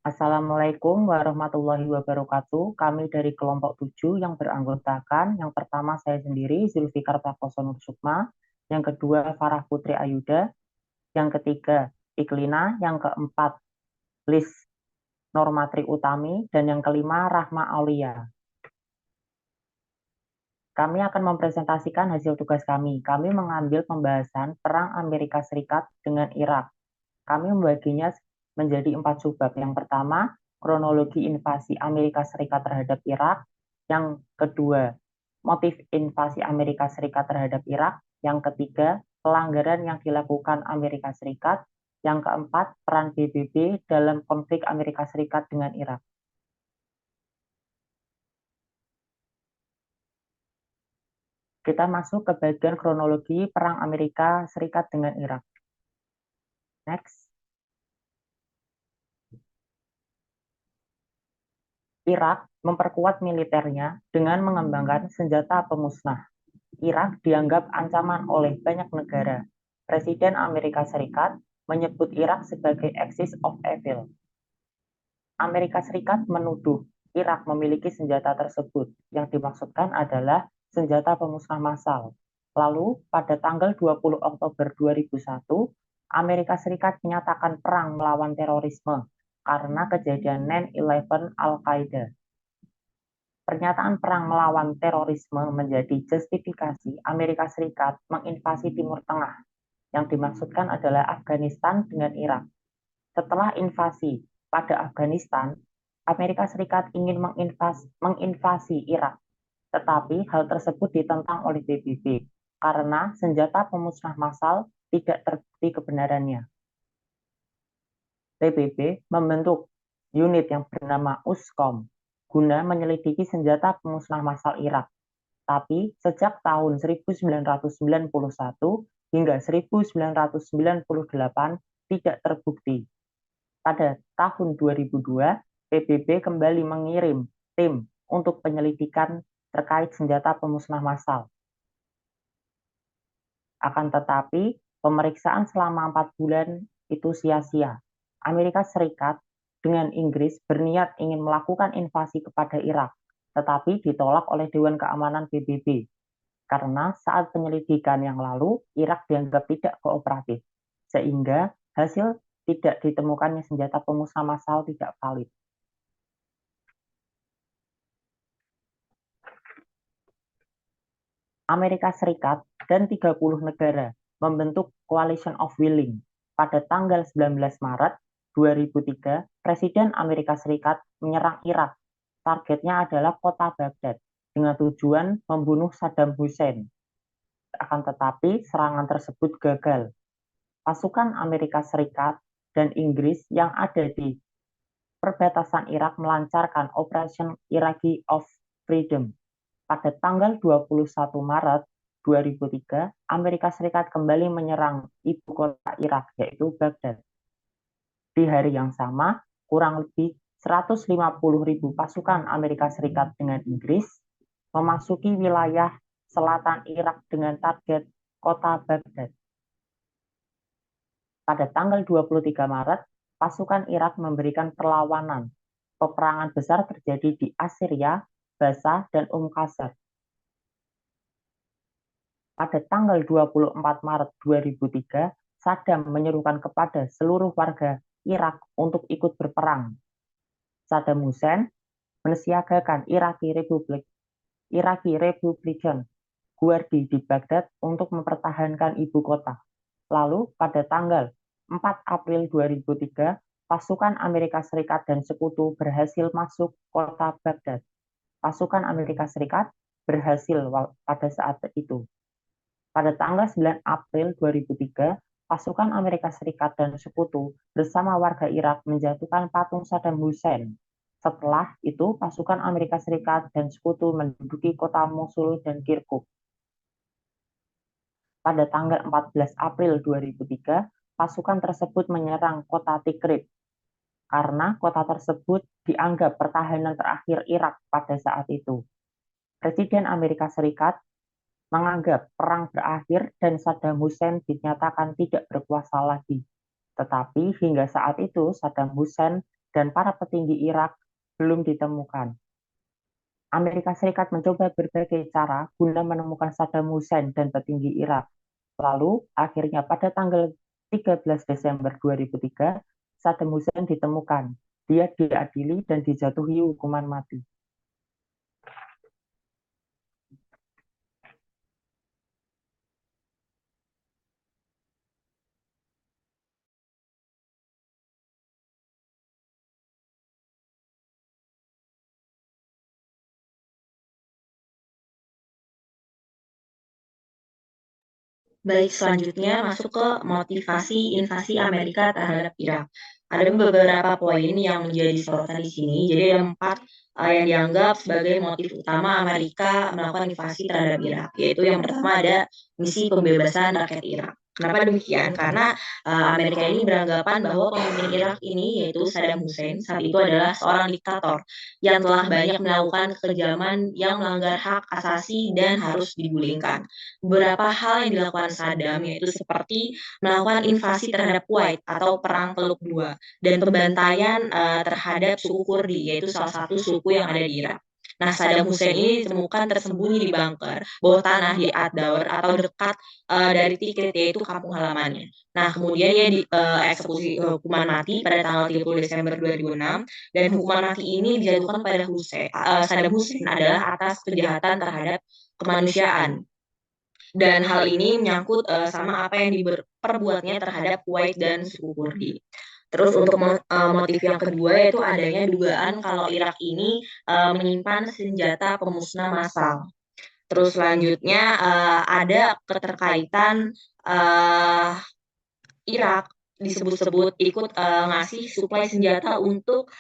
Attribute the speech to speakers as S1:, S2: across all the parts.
S1: Assalamualaikum warahmatullahi wabarakatuh. Kami dari kelompok 7 yang beranggotakan, yang pertama saya sendiri, Zulfikar Prakoso Nur Sukma, yang kedua Farah Putri Ayuda, yang ketiga Iklina, yang keempat Lis Normatri Utami, dan yang kelima Rahma Aulia. Kami akan mempresentasikan hasil tugas kami. Kami mengambil pembahasan Perang Amerika Serikat dengan Irak. Kami membaginya menjadi 4 subbab. Yang pertama, kronologi invasi Amerika Serikat terhadap Irak. Yang kedua, motif invasi Amerika Serikat terhadap Irak. Yang ketiga, pelanggaran yang dilakukan Amerika Serikat. Yang keempat, peran PBB dalam konflik Amerika Serikat dengan Irak. Kita masuk ke bagian kronologi Perang Amerika Serikat dengan Irak. Next. Irak memperkuat militernya dengan mengembangkan senjata pemusnah. Irak dianggap ancaman oleh banyak negara. Presiden Amerika Serikat menyebut Irak sebagai axis of evil. Amerika Serikat menuduh Irak memiliki senjata tersebut. Yang dimaksudkan adalah senjata pemusnah massal. Lalu, pada tanggal 20 Oktober 2001, Amerika Serikat menyatakan perang melawan terorisme karena kejadian 9/11 Al-Qaeda. Pernyataan perang melawan terorisme menjadi justifikasi Amerika Serikat menginvasi Timur Tengah. Yang dimaksudkan adalah Afghanistan dengan Irak. Setelah invasi pada Afghanistan, Amerika Serikat ingin menginvasi Irak, tetapi hal tersebut ditentang oleh PBB karena senjata pemusnah massal tidak terbukti kebenarannya. PBB membentuk unit yang bernama USCOM guna menyelidiki senjata pemusnah massal Irak. Tapi sejak tahun 1991 hingga 1998 tidak terbukti. Pada tahun 2002, PBB kembali mengirim tim untuk penyelidikan terkait senjata pemusnah massal. Akan tetapi, pemeriksaan selama 4 bulan itu sia-sia. Amerika Serikat dengan Inggris berniat ingin melakukan invasi kepada Irak, tetapi ditolak oleh Dewan Keamanan PBB. Karena saat penyelidikan yang lalu, Irak dianggap tidak kooperatif, sehingga hasil tidak ditemukannya senjata pemusnah massal tidak valid. Amerika Serikat dan 30 negara membentuk Coalition of Willing. Pada tanggal 19 Maret 2003, Presiden Amerika Serikat menyerang Irak. Targetnya adalah kota Baghdad dengan tujuan membunuh Saddam Hussein. Akan tetapi, serangan tersebut gagal. Pasukan Amerika Serikat dan Inggris yang ada di perbatasan Irak melancarkan Operation Iraqi of Freedom. Pada tanggal 21 Maret 2003, Amerika Serikat kembali menyerang ibu kota Irak, yaitu Baghdad. Di hari yang sama, kurang lebih 150.000 pasukan Amerika Serikat dengan Inggris memasuki wilayah selatan Irak dengan target kota Baghdad. Pada tanggal 23 Maret, pasukan Irak memberikan perlawanan. Peperangan besar terjadi di Assyria, Basa, dan Qasr. Pada tanggal 24 Maret 2003, Saddam menyerukan kepada seluruh warga Irak untuk ikut berperang. Saddam Hussein mensiagakan Iraqi Republican Guardi di Baghdad untuk mempertahankan ibu kota. Lalu pada tanggal 4 April 2003, pasukan Amerika Serikat dan sekutu berhasil masuk kota Baghdad. Pasukan Amerika Serikat berhasil pada saat itu. Pada tanggal 9 April 2003, pasukan Amerika Serikat dan sekutu bersama warga Irak menjatuhkan patung Saddam Hussein. Setelah itu, pasukan Amerika Serikat dan sekutu menduduki kota Mosul dan Kirkuk. Pada tanggal 14 April 2003, pasukan tersebut menyerang kota Tikrit karena kota tersebut dianggap pertahanan terakhir Irak pada saat itu. Presiden Amerika Serikat menganggap perang berakhir dan Saddam Hussein dinyatakan tidak berkuasa lagi. Tetapi hingga saat itu Saddam Hussein dan para petinggi Irak belum ditemukan. Amerika Serikat mencoba berbagai cara guna menemukan Saddam Hussein dan petinggi Irak. Lalu, akhirnya pada tanggal 13 Desember 2003, Saddam Hussein ditemukan. Dia diadili dan dijatuhi hukuman mati.
S2: Baik, selanjutnya masuk ke motivasi invasi Amerika terhadap Irak. Ada beberapa poin yang menjadi sorotan di sini. Jadi ada 4 yang dianggap sebagai motif utama Amerika melakukan invasi terhadap Irak. Yaitu yang pertama ada misi pembebasan rakyat Irak. Kenapa demikian? Karena Amerika ini beranggapan bahwa pemimpin Irak ini yaitu Saddam Hussein saat itu adalah seorang diktator yang telah banyak melakukan kekejaman yang melanggar hak asasi dan harus digulingkan. Beberapa hal yang dilakukan Saddam yaitu seperti melakukan invasi terhadap Kuwait atau Perang Teluk II dan pembantaian terhadap suku Kurdi yaitu salah satu suku yang ada di Irak. Nah, Saddam Hussein ini ditemukan tersembunyi di bunker bawah tanah di Ad-Daur atau dekat dari Tikrit yaitu kampung halamannya. Nah, kemudian dia dieksekusi hukuman mati pada tanggal 30 Desember 2006 dan hukuman mati ini dijatuhkan pada Saddam Hussein adalah atas kejahatan terhadap kemanusiaan. Dan hal ini menyangkut sama apa yang diperbuatnya terhadap Kuwait dan suku Kurdi. Terus untuk motif yang kedua yaitu adanya dugaan kalau Irak ini menyimpan senjata pemusnah massal. Terus selanjutnya ada keterkaitan Irak disebut-sebut ikut ngasih suplai senjata untuk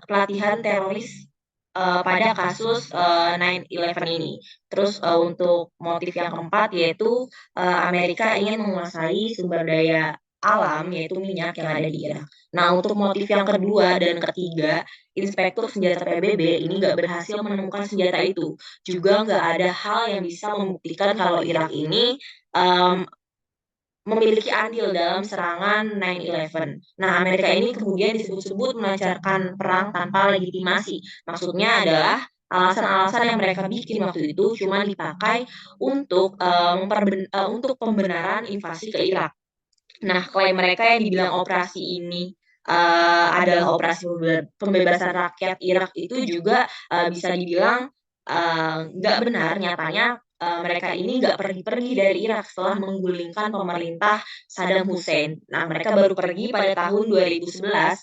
S2: pelatihan teroris pada kasus 9/11 ini. Terus untuk motif yang keempat yaitu Amerika ingin menguasai sumber daya alam yaitu minyak yang ada di Irak. Nah untuk motif yang kedua dan ketiga, Inspektur Senjata PBB ini nggak berhasil menemukan senjata itu. Juga nggak ada hal yang bisa membuktikan kalau Irak ini um, memiliki andil dalam serangan 9/11. Nah, Amerika ini kemudian disebut-sebut melancarkan perang tanpa legitimasi. Maksudnya adalah alasan-alasan yang mereka bikin waktu itu cuma dipakai untuk untuk pembenaran invasi ke Irak. Nah, klaim mereka yang dibilang operasi ini adalah operasi pembebasan rakyat Irak itu juga bisa dibilang nggak benar. Nyatanya mereka ini nggak pergi-pergi dari Irak setelah menggulingkan pemerintah Saddam Hussein. Nah, mereka baru pergi pada tahun 2011.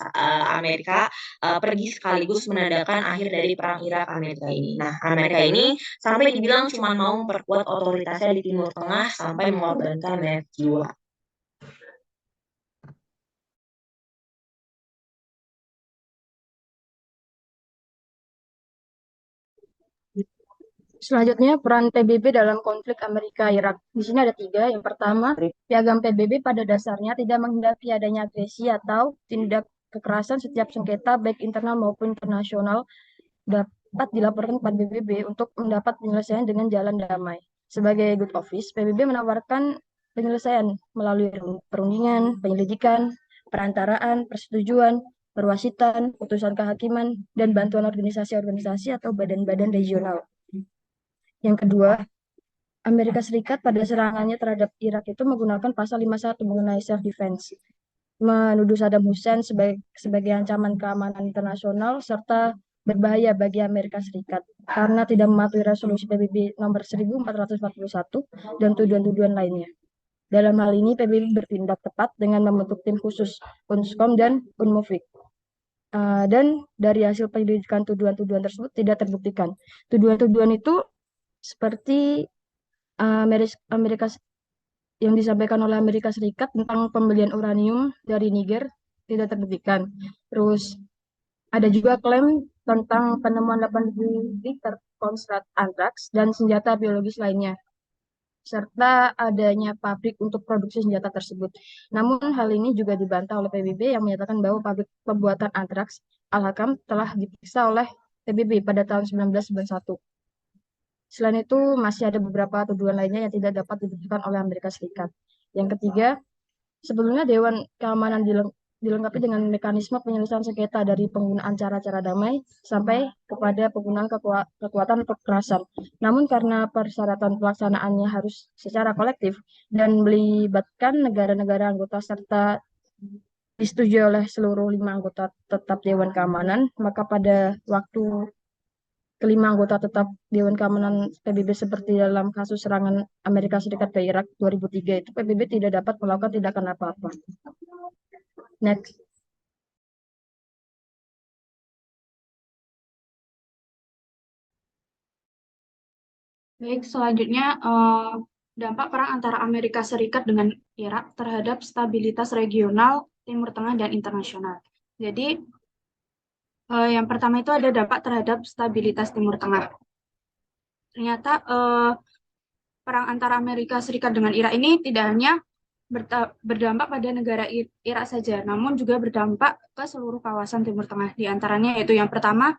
S2: Amerika pergi sekaligus menandakan akhir dari perang Irak Amerika ini. Nah, Amerika ini sampai dibilang cuma mau memperkuat otoritasnya di Timur Tengah sampai mengorbankan banyak jiwa.
S3: Selanjutnya, peran PBB dalam konflik Amerika-Irak. Di sini ada 3. Yang pertama, piagam PBB pada dasarnya tidak menghendaki adanya agresi atau tindak kekerasan. Setiap sengketa, baik internal maupun internasional, dapat dilaporkan kepada PBB untuk mendapat penyelesaian dengan jalan damai. Sebagai good office, PBB menawarkan penyelesaian melalui perundingan, penyelidikan, perantaraan, persetujuan, perwasitan, putusan kehakiman, dan bantuan organisasi-organisasi atau badan-badan regional. Yang kedua, Amerika Serikat pada serangannya terhadap Irak itu menggunakan pasal 51 mengenai self-defense, menuduh Saddam Hussein sebagai ancaman keamanan internasional serta berbahaya bagi Amerika Serikat karena tidak mematuhi resolusi PBB nomor 1441 dan tuduhan-tuduhan lainnya. Dalam hal ini, PBB bertindak tepat dengan membentuk tim khusus UNSCOM dan UNMOFIC. Dan dari hasil penyelidikan tuduhan-tuduhan tersebut tidak terbuktikan. Tuduhan-tuduhan itu seperti Amerika yang disampaikan oleh Amerika Serikat tentang pembelian uranium dari Niger tidak terbuktikan. Terus ada juga klaim tentang penemuan 8.000 liter konsentrat antraks dan senjata biologis lainnya, serta adanya pabrik untuk produksi senjata tersebut. Namun hal ini juga dibantah oleh PBB yang menyatakan bahwa pabrik pembuatan antraks Al-Hakam telah diperiksa oleh PBB pada tahun 1991. Selain itu, masih ada beberapa tuduhan lainnya yang tidak dapat dibuktikan oleh Amerika Serikat. Yang ketiga, sebelumnya Dewan Keamanan dilengkapi dengan mekanisme penyelesaian sengketa dari penggunaan cara-cara damai sampai kepada penggunaan kekuatan atau kekerasan. Namun karena persyaratan pelaksanaannya harus secara kolektif dan melibatkan negara-negara anggota serta disetujui oleh seluruh 5 anggota tetap Dewan Keamanan, maka pada waktu kelima anggota tetap Dewan Keamanan PBB seperti dalam kasus serangan Amerika Serikat ke Irak 2003 itu PBB tidak dapat melakukan tindakan apa-apa. Next.
S4: Baik, selanjutnya dampak perang antara Amerika Serikat dengan Irak terhadap stabilitas regional, Timur Tengah, dan internasional. Jadi, yang pertama itu ada dampak terhadap stabilitas Timur Tengah. Ternyata perang antara Amerika Serikat dengan Irak ini tidak hanya berdampak pada negara Irak saja, namun juga berdampak ke seluruh kawasan Timur Tengah. Di antaranya yaitu yang pertama,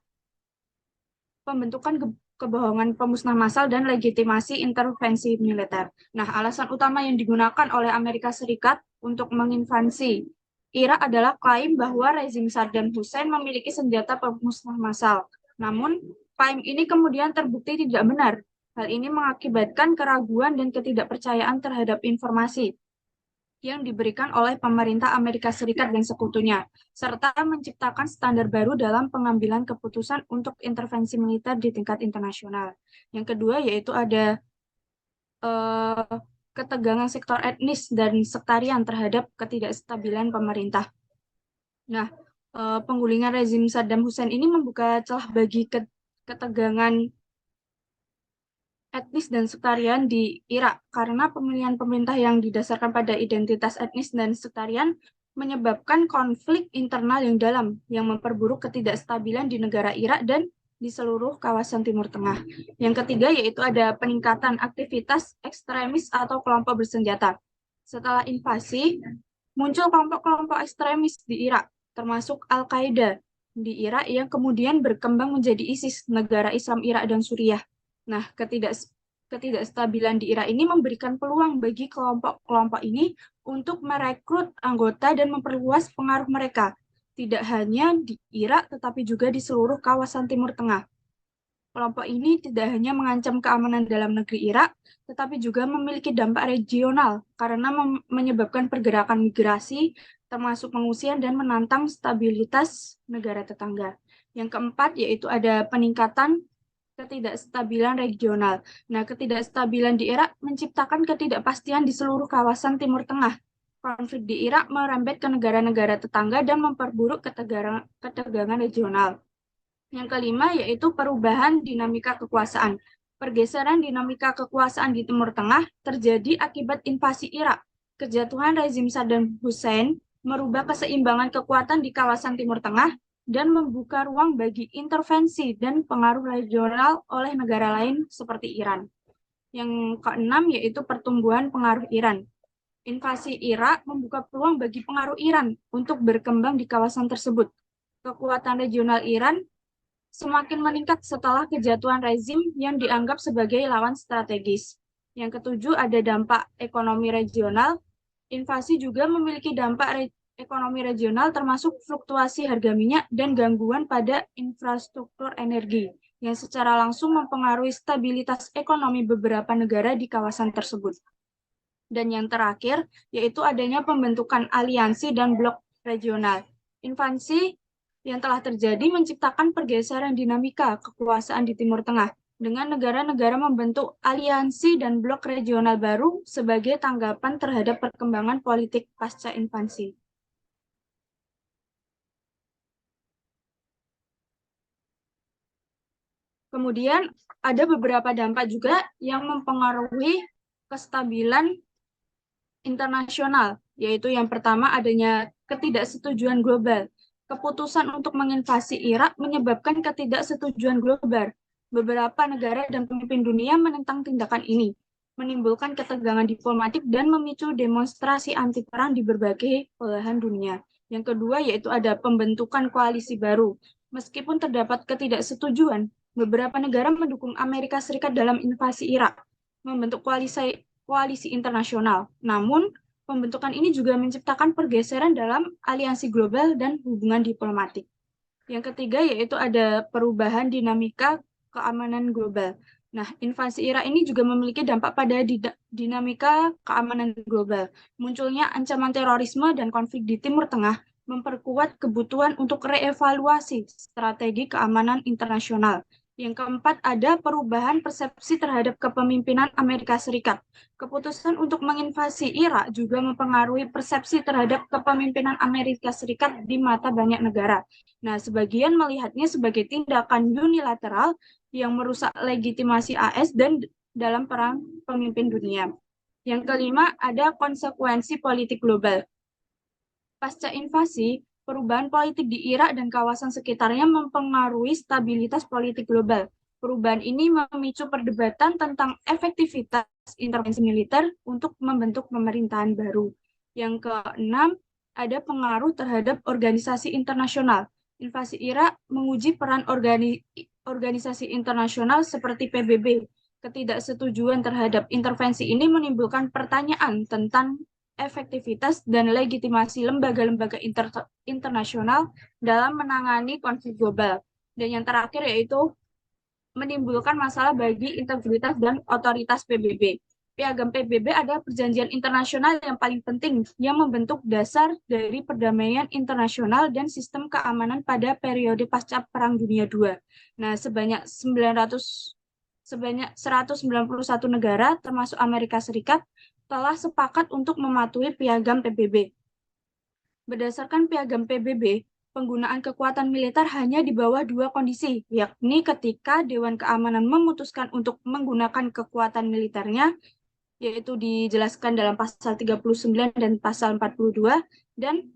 S4: pembentukan kebohongan pemusnah massal dan legitimasi intervensi militer. Nah, alasan utama yang digunakan oleh Amerika Serikat untuk menginvasi Irak adalah klaim bahwa rezim Saddam Hussein memiliki senjata pemusnah massal. Namun, klaim ini kemudian terbukti tidak benar. Hal ini mengakibatkan keraguan dan ketidakpercayaan terhadap informasi yang diberikan oleh pemerintah Amerika Serikat dan sekutunya, serta menciptakan standar baru dalam pengambilan keputusan untuk intervensi militer di tingkat internasional. Yang kedua yaitu ada ketegangan sektor etnis dan sektarian terhadap ketidakstabilan pemerintah. Nah, penggulingan rezim Saddam Hussein ini membuka celah bagi ketegangan etnis dan sektarian di Irak karena pemilihan pemerintah yang didasarkan pada identitas etnis dan sektarian menyebabkan konflik internal yang dalam yang memperburuk ketidakstabilan di negara Irak dan di seluruh kawasan Timur Tengah. Yang ketiga yaitu ada peningkatan aktivitas ekstremis atau kelompok bersenjata. Setelah invasi, muncul kelompok-kelompok ekstremis di Irak, termasuk Al-Qaeda di Irak yang kemudian berkembang menjadi ISIS, negara Islam Irak dan Suriah. Nah, ketidakstabilan di Irak ini memberikan peluang bagi kelompok-kelompok ini untuk merekrut anggota dan memperluas pengaruh mereka, tidak hanya di Irak, tetapi juga di seluruh kawasan Timur Tengah. Kelompok ini tidak hanya mengancam keamanan dalam negeri Irak, tetapi juga memiliki dampak regional karena menyebabkan pergerakan migrasi, termasuk pengungsian dan menantang stabilitas negara tetangga. Yang keempat yaitu ada peningkatan ketidakstabilan regional. Nah, ketidakstabilan di Irak menciptakan ketidakpastian di seluruh kawasan Timur Tengah. Konflik di Irak merembet ke negara-negara tetangga dan memperburuk ketegangan regional. Yang kelima yaitu perubahan dinamika kekuasaan. Pergeseran dinamika kekuasaan di Timur Tengah terjadi akibat invasi Irak. Kejatuhan rezim Saddam Hussein merubah keseimbangan kekuatan di kawasan Timur Tengah dan membuka ruang bagi intervensi dan pengaruh regional oleh negara lain seperti Iran. Yang keenam yaitu pertumbuhan pengaruh Iran. Invasi Irak membuka peluang bagi pengaruh Iran untuk berkembang di kawasan tersebut. Kekuatan regional Iran semakin meningkat setelah kejatuhan rezim yang dianggap sebagai lawan strategis. Yang ketujuh ada dampak ekonomi regional. Invasi juga memiliki dampak ekonomi regional termasuk fluktuasi harga minyak dan gangguan pada infrastruktur energi yang secara langsung mempengaruhi stabilitas ekonomi beberapa negara di kawasan tersebut. Dan yang terakhir yaitu adanya pembentukan aliansi dan blok regional. Invasi yang telah terjadi menciptakan pergeseran dinamika kekuasaan di Timur Tengah dengan negara-negara membentuk aliansi dan blok regional baru sebagai tanggapan terhadap perkembangan politik pasca invasi. Kemudian ada beberapa dampak juga yang mempengaruhi kestabilan internasional, yaitu yang pertama adanya ketidaksetujuan global. Keputusan untuk menginvasi Irak menyebabkan ketidaksetujuan global. Beberapa negara dan pemimpin dunia menentang tindakan ini, menimbulkan ketegangan diplomatik dan memicu demonstrasi anti perang di berbagai belahan dunia. Yang kedua yaitu ada pembentukan koalisi baru. Meskipun terdapat ketidaksetujuan, beberapa negara mendukung Amerika Serikat dalam invasi Irak, membentuk koalisi internasional. Namun, pembentukan ini juga menciptakan pergeseran dalam aliansi global dan hubungan diplomatik. Yang ketiga yaitu ada perubahan dinamika keamanan global. Nah, invasi Irak ini juga memiliki dampak pada dinamika keamanan global. Munculnya ancaman terorisme dan konflik di Timur Tengah memperkuat kebutuhan untuk reevaluasi strategi keamanan internasional. Yang keempat, ada perubahan persepsi terhadap kepemimpinan Amerika Serikat. Keputusan untuk menginvasi Irak juga mempengaruhi persepsi terhadap kepemimpinan Amerika Serikat di mata banyak negara. Nah, sebagian melihatnya sebagai tindakan unilateral yang merusak legitimasi AS dan dalam peran pemimpin dunia. Yang kelima, ada konsekuensi politik global. Pasca invasi, perubahan politik di Irak dan kawasan sekitarnya mempengaruhi stabilitas politik global. Perubahan ini memicu perdebatan tentang efektivitas intervensi militer untuk membentuk pemerintahan baru. Yang keenam, ada pengaruh terhadap organisasi internasional. Invasi Irak menguji peran organisasi internasional seperti PBB. Ketidaksetujuan terhadap intervensi ini menimbulkan pertanyaan tentang efektivitas dan legitimasi lembaga-lembaga internasional dalam menangani konflik global. Dan yang terakhir yaitu menimbulkan masalah bagi integritas dan otoritas PBB. Piagam PBB adalah perjanjian internasional yang paling penting yang membentuk dasar dari perdamaian internasional dan sistem keamanan pada periode pasca Perang Dunia II. Nah, sebanyak 191 negara termasuk Amerika Serikat telah sepakat untuk mematuhi piagam PBB. Berdasarkan piagam PBB, penggunaan kekuatan militer hanya di bawah dua kondisi, yakni ketika Dewan Keamanan memutuskan untuk menggunakan kekuatan militernya, yaitu dijelaskan dalam pasal 39 dan pasal 42, dan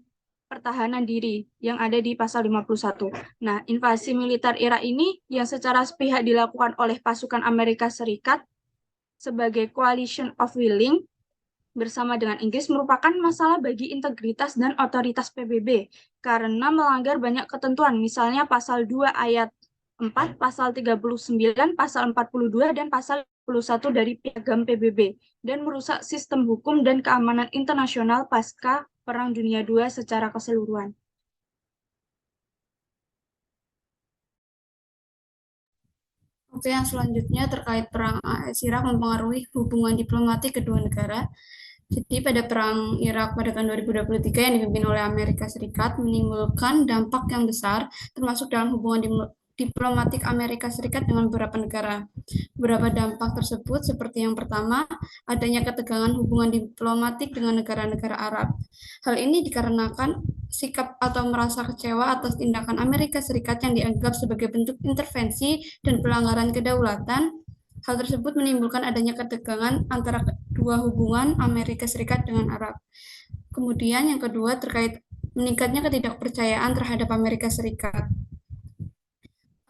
S4: pertahanan diri yang ada di pasal 51. Nah, invasi militer Irak ini yang secara sepihak dilakukan oleh pasukan Amerika Serikat sebagai coalition of willing bersama dengan Inggris merupakan masalah bagi integritas dan otoritas PBB karena melanggar banyak ketentuan, misalnya pasal 2 ayat 4, pasal 39, pasal 42, dan pasal 41 dari Piagam PBB, dan merusak sistem hukum dan keamanan internasional pasca Perang Dunia II secara keseluruhan.
S5: Oke, yang selanjutnya terkait perang AS Irak mempengaruhi hubungan diplomatik kedua negara. Jadi pada perang Irak pada tahun 2023 yang dipimpin oleh Amerika Serikat menimbulkan dampak yang besar termasuk dalam hubungan diplomatik Amerika Serikat dengan beberapa negara. Beberapa dampak tersebut seperti yang pertama, adanya ketegangan hubungan diplomatik dengan negara-negara Arab. Hal ini dikarenakan sikap atau merasa kecewa atas tindakan Amerika Serikat yang dianggap sebagai bentuk intervensi dan pelanggaran kedaulatan. Hal tersebut menimbulkan adanya ketegangan antara kedua hubungan Amerika Serikat dengan Arab. Kemudian yang kedua terkait meningkatnya ketidakpercayaan terhadap Amerika Serikat.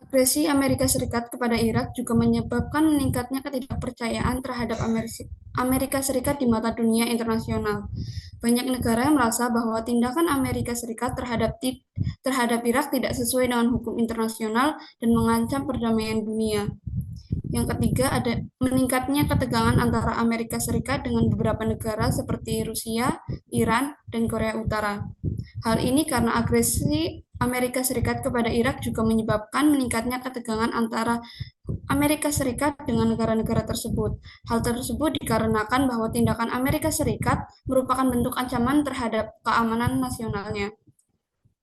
S5: Agresi Amerika Serikat kepada Irak juga menyebabkan meningkatnya ketidakpercayaan terhadap Amerika Serikat di mata dunia internasional. Banyak negara yang merasa bahwa tindakan Amerika Serikat terhadap Irak tidak sesuai dengan hukum internasional dan mengancam perdamaian dunia. Yang ketiga, ada meningkatnya ketegangan antara Amerika Serikat dengan beberapa negara seperti Rusia, Iran, dan Korea Utara. Hal ini karena agresi Amerika Serikat kepada Irak juga menyebabkan meningkatnya ketegangan antara Amerika Serikat dengan negara-negara tersebut. Hal tersebut dikarenakan bahwa tindakan Amerika Serikat merupakan bentuk ancaman terhadap keamanan nasionalnya.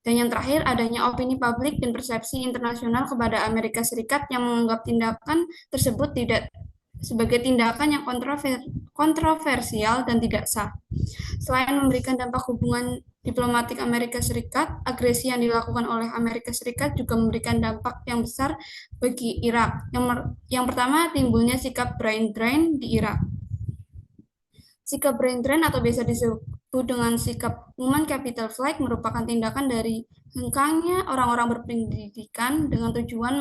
S5: Dan yang terakhir, adanya opini publik dan persepsi internasional kepada Amerika Serikat yang menganggap tindakan tersebut tidak sebagai tindakan yang kontroversial dan tidak sah. Selain memberikan dampak hubungan diplomatik Amerika Serikat, agresi yang dilakukan oleh Amerika Serikat juga memberikan dampak yang besar bagi Irak. Yang pertama, timbulnya sikap brain drain di Irak. Sikap brain drain atau biasa disebut dengan sikap human capital flight merupakan tindakan dari hengkangnya orang-orang berpendidikan dengan tujuan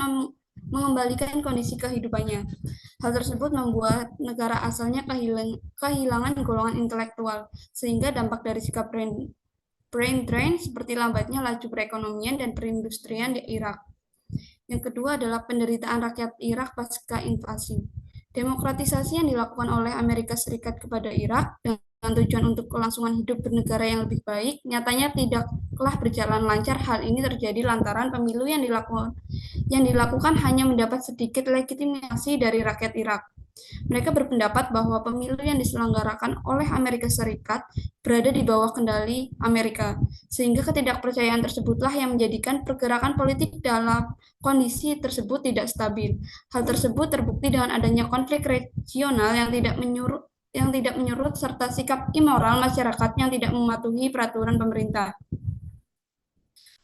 S5: mengembalikan kondisi kehidupannya. Hal tersebut membuat negara asalnya kehilangan golongan intelektual, sehingga dampak dari sikap brain drain seperti lambatnya laju perekonomian dan perindustrian di Irak. Yang kedua adalah penderitaan rakyat Irak pasca invasi. Demokratisasi yang dilakukan oleh Amerika Serikat kepada Irak dengan tujuan untuk kelangsungan hidup bernegara yang lebih baik, nyatanya tidaklah berjalan lancar. Hal ini terjadi lantaran pemilu yang dilakukan hanya mendapat sedikit legitimasi dari rakyat Irak. Mereka berpendapat bahwa pemilu yang diselenggarakan oleh Amerika Serikat berada di bawah kendali Amerika, sehingga ketidakpercayaan tersebutlah yang menjadikan pergerakan politik dalam kondisi tersebut tidak stabil. Hal tersebut terbukti dengan adanya konflik regional yang tidak menyurut serta sikap immoral masyarakat yang tidak mematuhi peraturan pemerintah.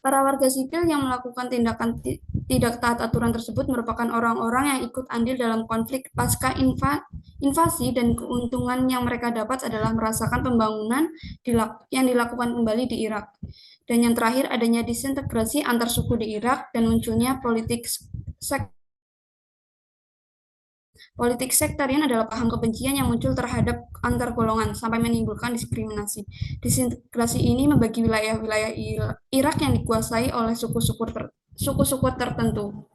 S5: Para warga sipil yang melakukan tindakan tidak taat aturan tersebut merupakan orang-orang yang ikut andil dalam konflik pasca invasi, dan keuntungan yang mereka dapat adalah merasakan pembangunan yang dilakukan kembali di Irak. Dan yang terakhir, adanya disintegrasi antar suku di Irak dan munculnya politik sektarian adalah paham kebencian yang muncul terhadap antar golongan sampai menimbulkan diskriminasi. Disintegrasi ini membagi wilayah-wilayah Irak yang dikuasai oleh suku-suku tertentu.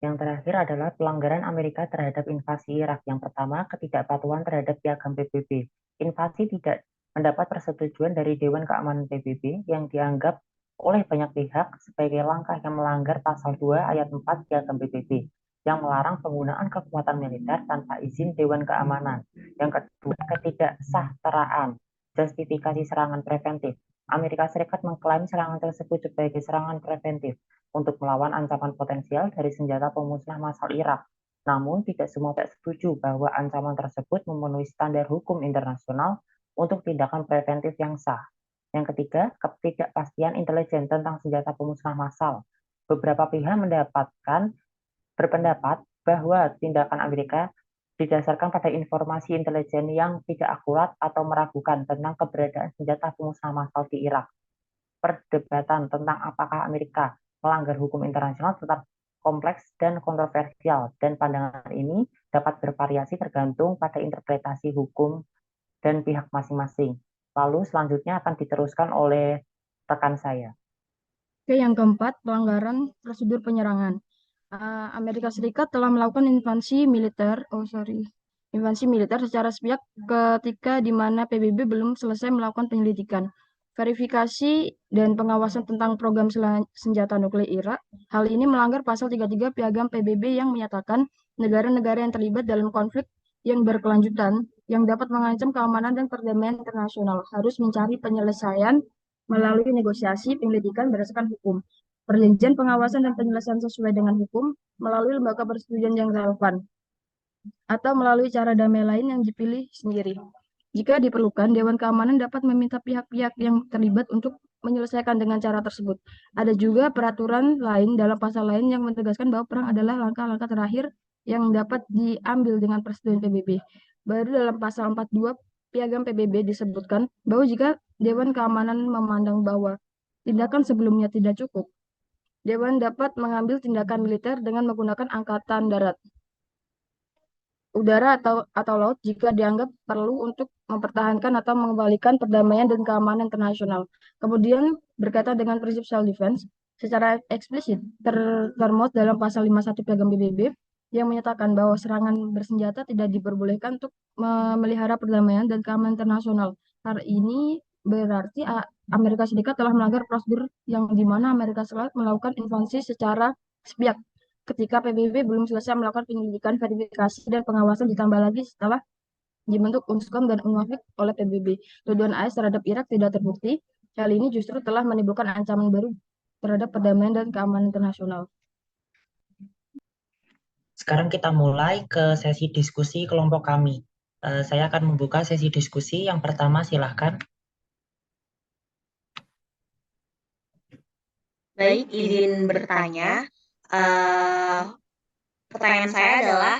S1: Yang terakhir adalah pelanggaran Amerika terhadap invasi Irak. Yang pertama, ketidakpatuhan terhadap piagam PBB. Invasi tidak mendapat persetujuan dari Dewan Keamanan PBB yang dianggap oleh banyak pihak sebagai langkah yang melanggar pasal 2 ayat 4 piagam PBB yang melarang penggunaan kekuatan militer tanpa izin Dewan Keamanan. Yang kedua, ketidaksahteraan justifikasi serangan preventif. Amerika Serikat mengklaim serangan tersebut sebagai serangan preventif untuk melawan ancaman potensial dari senjata pemusnah massal Irak. Namun, tidak semua pihak setuju bahwa ancaman tersebut memenuhi standar hukum internasional untuk tindakan preventif yang sah. Yang ketiga, ketidakpastian intelijen tentang senjata pemusnah massal. Beberapa pihak berpendapat bahwa tindakan Amerika didasarkan pada informasi intelijen yang tidak akurat atau meragukan tentang keberadaan senjata pemusnah massal di Irak. Perdebatan tentang apakah Amerika melanggar hukum internasional tetap kompleks dan kontroversial, dan pandangan ini dapat bervariasi tergantung pada interpretasi hukum dan pihak masing-masing. Lalu selanjutnya akan diteruskan oleh rekan saya.
S3: Oke, yang keempat, pelanggaran prosedur penyerangan. Amerika Serikat telah melakukan invasi militer secara sepihak ketika di mana PBB belum selesai melakukan penyelidikan, verifikasi, dan pengawasan tentang program senjata nuklir Irak. Hal ini melanggar pasal 33 Piagam PBB yang menyatakan negara-negara yang terlibat dalam konflik yang berkelanjutan yang dapat mengancam keamanan dan perdamaian internasional harus mencari penyelesaian melalui negosiasi penyelidikan berdasarkan hukum, perjanjian pengawasan dan penyelesaian sesuai dengan hukum, melalui lembaga persetujuan yang relevan, atau melalui cara damai lain yang dipilih sendiri. Jika diperlukan, Dewan Keamanan dapat meminta pihak-pihak yang terlibat untuk menyelesaikan dengan cara tersebut. Ada juga peraturan lain dalam pasal lain yang menegaskan bahwa perang adalah langkah-langkah terakhir yang dapat diambil dengan persetujuan PBB. Baru dalam pasal 42 Piagam PBB disebutkan bahwa jika Dewan Keamanan memandang bahwa tindakan sebelumnya tidak cukup, Dewan dapat mengambil tindakan militer dengan menggunakan angkatan darat, udara, atau laut jika dianggap perlu untuk mempertahankan atau mengembalikan perdamaian dan keamanan internasional. Kemudian, berkaitan dengan prinsip self-defense, secara eksplisit termuat dalam pasal 51 Piagam PBB yang menyatakan bahwa serangan bersenjata tidak diperbolehkan untuk memelihara perdamaian dan keamanan internasional. Hal ini berarti Amerika Serikat telah melanggar prosedur yang di mana Amerika Serikat melakukan invasi secara sepihak ketika PBB belum selesai melakukan penyelidikan, verifikasi, dan pengawasan, ditambah lagi setelah dibentuk UNSCOM dan UNWAFIC oleh PBB. Tuduhan AS terhadap Irak tidak terbukti. Hal ini justru telah menimbulkan ancaman baru terhadap perdamaian dan keamanan internasional.
S1: Sekarang kita mulai ke sesi diskusi kelompok kami. Saya akan membuka sesi diskusi. Yang pertama, silahkan.
S2: Baik, izin bertanya. Pertanyaan saya adalah,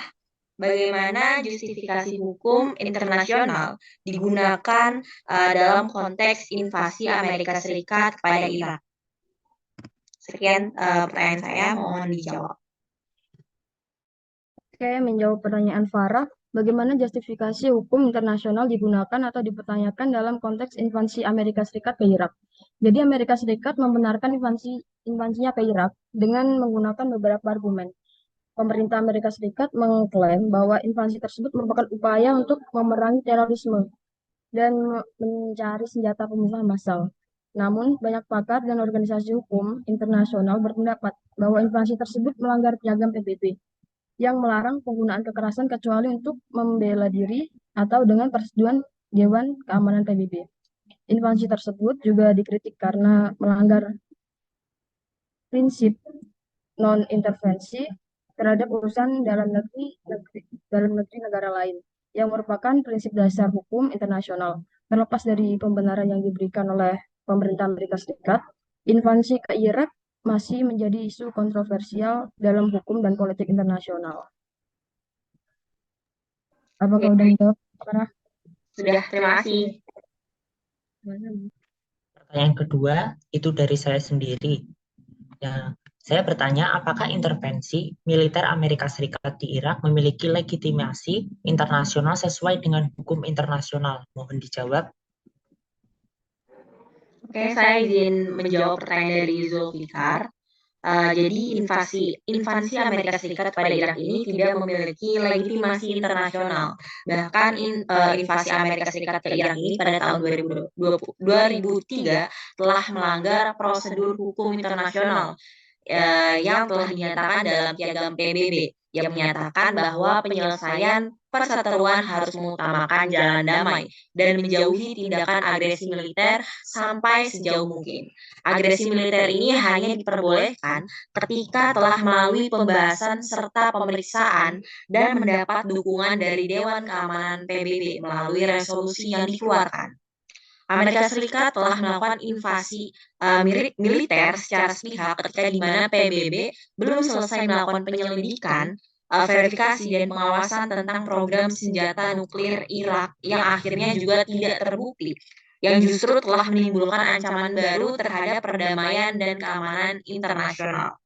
S2: bagaimana justifikasi hukum internasional digunakan dalam konteks invasi Amerika Serikat kepada Irak. Sekian pertanyaan saya, mohon dijawab.
S3: Oke, menjawab pertanyaan Farah, bagaimana justifikasi hukum internasional digunakan atau dipertanyakan dalam konteks invasi Amerika Serikat ke Irak? Jadi Amerika Serikat membenarkan invasinya ke Irak dengan menggunakan beberapa argumen. Pemerintah Amerika Serikat mengklaim bahwa invasi tersebut merupakan upaya untuk memerangi terorisme dan mencari senjata pemusnah massal. Namun, banyak pakar dan organisasi hukum internasional berpendapat bahwa invasi tersebut melanggar piagam PBB yang melarang penggunaan kekerasan kecuali untuk membela diri atau dengan persetujuan Dewan Keamanan PBB. Invasi tersebut juga dikritik karena melanggar prinsip non-intervensi terhadap urusan dalam negeri negara lain, yang merupakan prinsip dasar hukum internasional. Terlepas dari pembenaran yang diberikan oleh pemerintah Amerika Serikat, invasi ke Irak masih menjadi isu kontroversial dalam hukum dan politik internasional. Apakah udah menjawab, Farah?
S2: Sudah, terima kasih.
S1: Pertanyaan kedua itu dari saya sendiri. Ya, saya bertanya, apakah intervensi militer Amerika Serikat di Irak memiliki legitimasi internasional sesuai dengan hukum internasional? Mohon dijawab.
S2: Oke, saya izin menjawab pertanyaan dari Zulfikar. Jadi invasi Amerika Serikat pada Irak ini tidak memiliki legitimasi internasional. Bahkan invasi Amerika Serikat ke Irak ini pada tahun 2003 telah melanggar prosedur hukum internasional yang telah dinyatakan dalam piagam PBB yang menyatakan bahwa penyelesaian perseteruan harus mengutamakan jalan damai dan menjauhi tindakan agresi militer sampai sejauh mungkin. Agresi militer ini hanya diperbolehkan ketika telah melalui pembahasan serta pemeriksaan dan mendapat dukungan dari Dewan Keamanan PBB melalui resolusi yang dikeluarkan. Amerika Serikat telah melakukan invasi militer secara sepihak ketika di mana PBB belum selesai melakukan penyelidikan, verifikasi dan pengawasan tentang program senjata nuklir Irak yang akhirnya juga tidak terbukti, yang justru telah menimbulkan ancaman baru terhadap perdamaian dan keamanan internasional.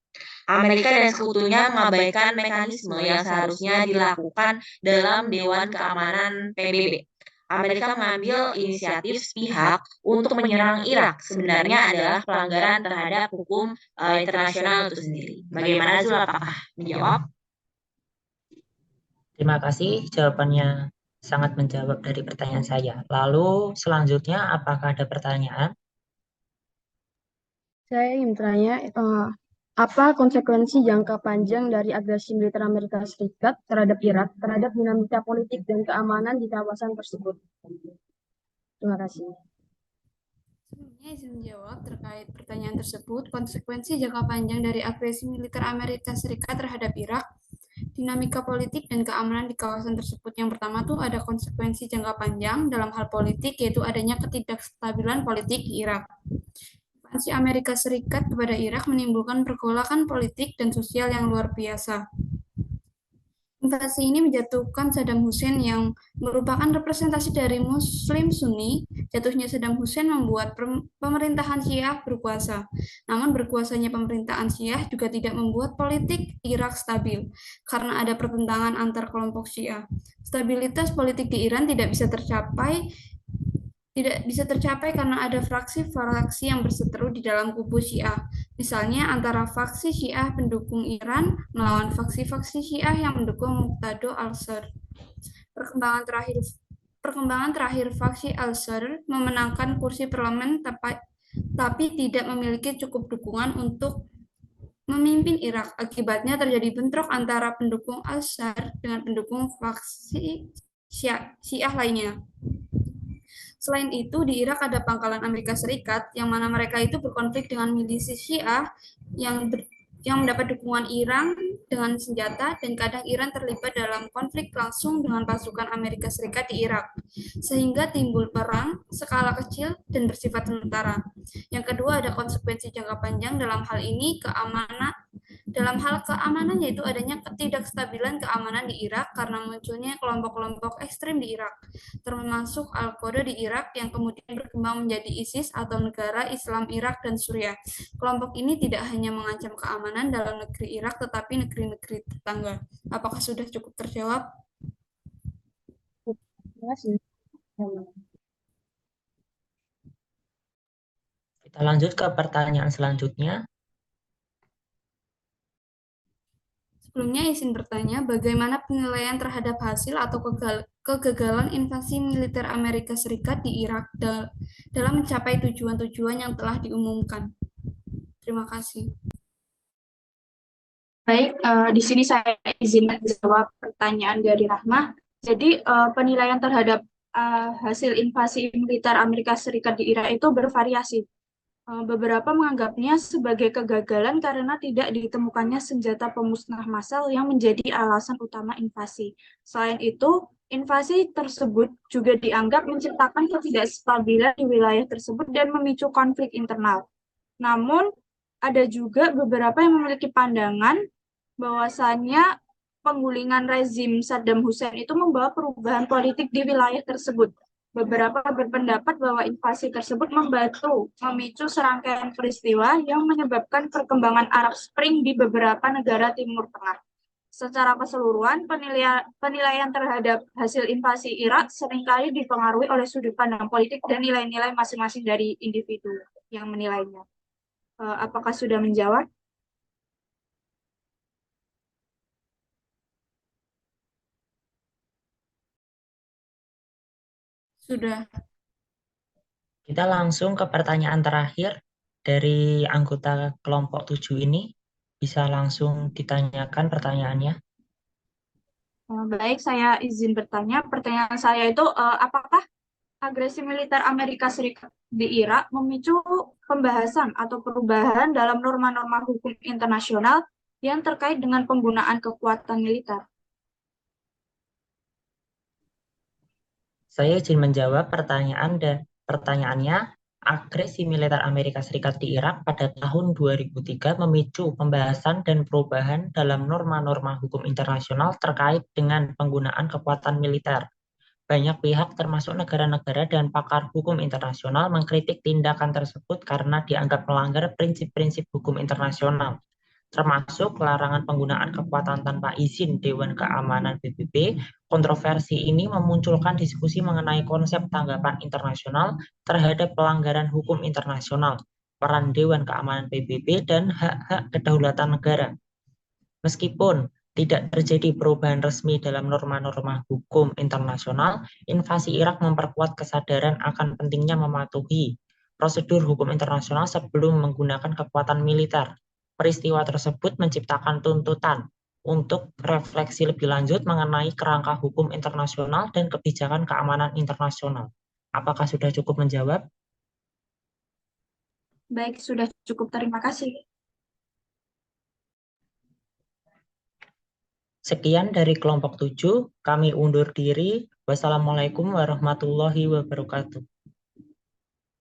S2: Amerika dan sekutunya mengabaikan mekanisme yang seharusnya dilakukan dalam Dewan Keamanan PBB. Amerika mengambil inisiatif sepihak untuk menyerang Irak sebenarnya adalah pelanggaran terhadap hukum internasional itu sendiri. Bagaimana Zul, apakah menjawab?
S1: Terima kasih, jawabannya sangat menjawab dari pertanyaan saya. Lalu selanjutnya, apakah ada pertanyaan?
S3: Saya ingin bertanya, apa konsekuensi jangka panjang dari agresi militer Amerika Serikat terhadap Irak, terhadap dinamika politik dan keamanan di kawasan tersebut? Terima kasih.
S5: Sebelumnya izin menjawab terkait pertanyaan tersebut. Konsekuensi jangka panjang dari agresi militer Amerika Serikat terhadap Irak, dinamika politik dan keamanan di kawasan tersebut. Yang pertama tuh ada konsekuensi jangka panjang dalam hal politik, yaitu adanya ketidakstabilan politik di Irak. Invasi Amerika Serikat kepada Irak menimbulkan pergolakan politik dan sosial yang luar biasa. Invasi ini menjatuhkan Saddam Hussein yang merupakan representasi dari Muslim Sunni. Jatuhnya Saddam Hussein membuat pemerintahan Syiah berkuasa. Namun berkuasanya pemerintahan Syiah juga tidak membuat politik Irak stabil, karena ada pertentangan antar kelompok Syiah. Stabilitas politik di Iran tidak bisa tercapai karena ada fraksi-fraksi yang berseteru di dalam kubu Syiah. Misalnya antara faksi Syiah pendukung Iran melawan faksi-faksi Syiah yang mendukung Muqtada al-Sadr. Perkembangan terakhir faksi al-Sadr memenangkan kursi parlemen tapi tidak memiliki cukup dukungan untuk memimpin Irak. Akibatnya terjadi bentrok antara pendukung al-Sadr dengan pendukung faksi Syiah lainnya. Selain itu, di Irak ada pangkalan Amerika Serikat, yang mana mereka itu berkonflik dengan milisi Syiah yang mendapat dukungan Iran dengan senjata, dan kadang Iran terlibat dalam konflik langsung dengan pasukan Amerika Serikat di Irak, sehingga timbul perang skala kecil dan bersifat sementara. Yang kedua, ada konsekuensi jangka panjang dalam hal ini Dalam hal keamanan yaitu adanya ketidakstabilan keamanan di Irak karena munculnya kelompok-kelompok ekstrem di Irak, termasuk Al-Qaeda di Irak yang kemudian berkembang menjadi ISIS atau Negara Islam Irak dan Suriah. Kelompok ini tidak hanya mengancam keamanan dalam negeri Irak tetapi negeri-negeri tetangga. Apakah sudah cukup terjawab?
S3: Terima kasih.
S1: Kita lanjut ke pertanyaan selanjutnya.
S5: Sebelumnya izin bertanya, bagaimana penilaian terhadap hasil atau kegagalan invasi militer Amerika Serikat di Irak dalam mencapai tujuan-tujuan yang telah diumumkan? Terima kasih.
S4: Baik, di sini saya izin menjawab pertanyaan dari Rahma. Jadi, penilaian terhadap hasil invasi militer Amerika Serikat di Irak itu bervariasi. Beberapa menganggapnya sebagai kegagalan karena tidak ditemukannya senjata pemusnah massal yang menjadi alasan utama invasi. Selain itu, invasi tersebut juga dianggap menciptakan ketidakstabilan di wilayah tersebut dan memicu konflik internal. Namun, ada juga beberapa yang memiliki pandangan bahwasannya penggulingan rezim Saddam Hussein itu membawa perubahan politik di wilayah tersebut. Beberapa berpendapat bahwa invasi tersebut memicu serangkaian peristiwa yang menyebabkan perkembangan Arab Spring di beberapa negara Timur Tengah. Secara keseluruhan, penilaian terhadap hasil invasi Irak seringkali dipengaruhi oleh sudut pandang politik dan nilai-nilai masing-masing dari individu yang menilainya. Apakah sudah menjawab?
S5: Sudah.
S1: Kita langsung ke pertanyaan terakhir dari anggota kelompok 7 ini. Bisa langsung ditanyakan pertanyaannya.
S4: Baik, saya izin bertanya. Pertanyaan saya itu, apakah agresi militer Amerika Serikat di Irak memicu pembahasan atau perubahan dalam norma-norma hukum internasional yang terkait dengan penggunaan kekuatan militer?
S1: Saya izin menjawab pertanyaannya. Agresi militer Amerika Serikat di Irak pada tahun 2003 memicu pembahasan dan perubahan dalam norma-norma hukum internasional terkait dengan penggunaan kekuatan militer. Banyak pihak termasuk negara-negara dan pakar hukum internasional mengkritik tindakan tersebut karena dianggap melanggar prinsip-prinsip hukum internasional, termasuk larangan penggunaan kekuatan tanpa izin Dewan Keamanan PBB. Kontroversi ini memunculkan diskusi mengenai konsep tanggapan internasional terhadap pelanggaran hukum internasional, peran Dewan Keamanan PBB, dan hak-hak kedaulatan negara. Meskipun tidak terjadi perubahan resmi dalam norma-norma hukum internasional, invasi Irak memperkuat kesadaran akan pentingnya mematuhi prosedur hukum internasional sebelum menggunakan kekuatan militer. Peristiwa tersebut menciptakan tuntutan untuk refleksi lebih lanjut mengenai kerangka hukum internasional dan kebijakan keamanan internasional. Apakah sudah cukup menjawab?
S4: Baik, sudah cukup. Terima kasih.
S1: Sekian dari kelompok 7, kami undur diri. Wassalamualaikum warahmatullahi wabarakatuh.